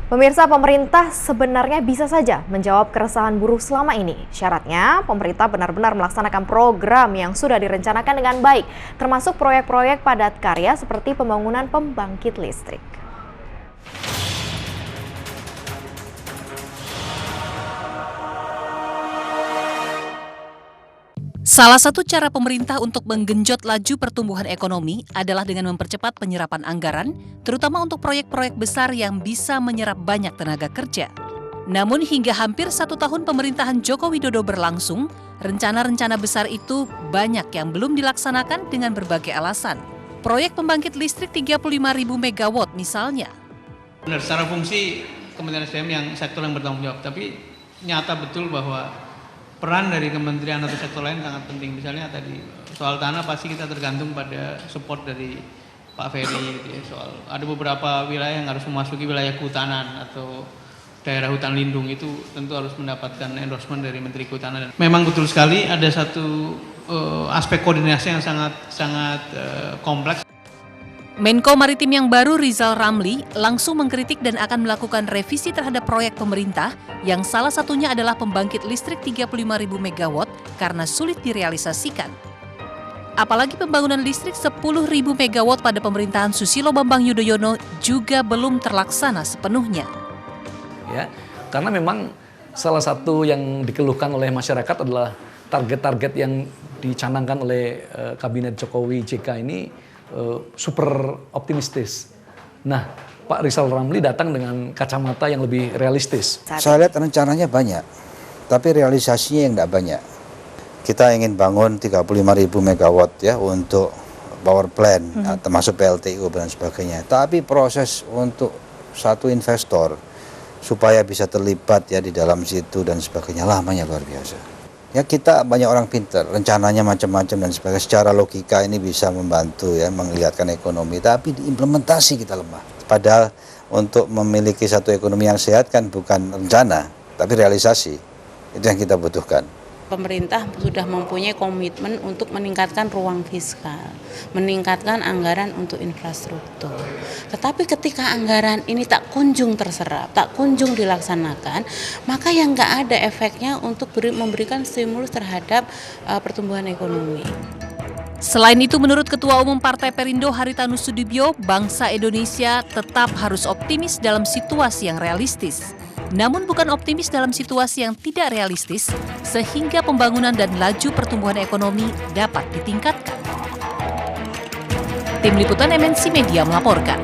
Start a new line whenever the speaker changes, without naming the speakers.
Pemirsa, pemerintah sebenarnya bisa saja menjawab keresahan buruh selama ini. Syaratnya, pemerintah benar-benar melaksanakan program yang sudah direncanakan dengan baik, termasuk proyek-proyek padat karya seperti pembangunan pembangkit listrik.
Salah satu cara pemerintah untuk menggenjot laju pertumbuhan ekonomi adalah dengan mempercepat penyerapan anggaran, terutama untuk proyek-proyek besar yang bisa menyerap banyak tenaga kerja. Namun hingga hampir 1 tahun pemerintahan Joko Widodo berlangsung, rencana-rencana besar itu banyak yang belum dilaksanakan dengan berbagai alasan. Proyek pembangkit listrik 35.000 megawatt misalnya.
Benar, secara fungsi Kementerian SDM yang sektor yang bertanggung jawab, tapi nyata betul bahwa peran dari kementerian atau sektor lain sangat penting. Misalnya tadi soal tanah pasti kita tergantung pada support dari Pak Ferry gitu ya. Soal ada beberapa wilayah yang harus memasuki wilayah kehutanan atau daerah hutan lindung, itu tentu harus mendapatkan endorsement dari Menteri Kehutanan. Memang betul sekali ada satu aspek koordinasi yang sangat kompleks.
Menko Maritim yang baru Rizal Ramli langsung mengkritik dan akan melakukan revisi terhadap proyek pemerintah yang salah satunya adalah pembangkit listrik 35.000 megawatt karena sulit direalisasikan. Apalagi pembangunan listrik 10.000 megawatt pada pemerintahan Susilo Bambang Yudhoyono juga belum terlaksana sepenuhnya.
Ya, karena memang salah satu yang dikeluhkan oleh masyarakat adalah target-target yang dicanangkan oleh Kabinet Jokowi JK ini super optimistis. Nah, Pak Rizal Ramli datang dengan kacamata yang lebih realistis.
Saya lihat rencananya banyak, tapi realisasinya yang tidak banyak. Kita ingin bangun 35.000 megawatt ya untuk power plant, termasuk PLTU dan sebagainya. Tapi proses untuk satu investor supaya bisa terlibat ya di dalam situ dan sebagainya lamanya luar biasa. Ya kita banyak orang pintar, rencananya macam-macam dan sebagainya. Secara logika ini bisa membantu ya menggeliatkan ekonomi, tapi diimplementasi kita lemah. Padahal untuk memiliki satu ekonomi yang sehat kan bukan rencana, tapi realisasi. Itu yang kita butuhkan.
Pemerintah sudah mempunyai komitmen untuk meningkatkan ruang fiskal, meningkatkan anggaran untuk infrastruktur. Tetapi ketika anggaran ini tak kunjung terserap, tak kunjung dilaksanakan, maka yang nggak ada efeknya untuk memberikan stimulus terhadap pertumbuhan ekonomi.
Selain itu, menurut Ketua Umum Partai Perindo Haritanu Sudibyo, bangsa Indonesia tetap harus optimis dalam situasi yang realistis. Namun bukan optimis dalam situasi yang tidak realistis, sehingga pembangunan dan laju pertumbuhan ekonomi dapat ditingkatkan. Tim Liputan MNC Media melaporkan.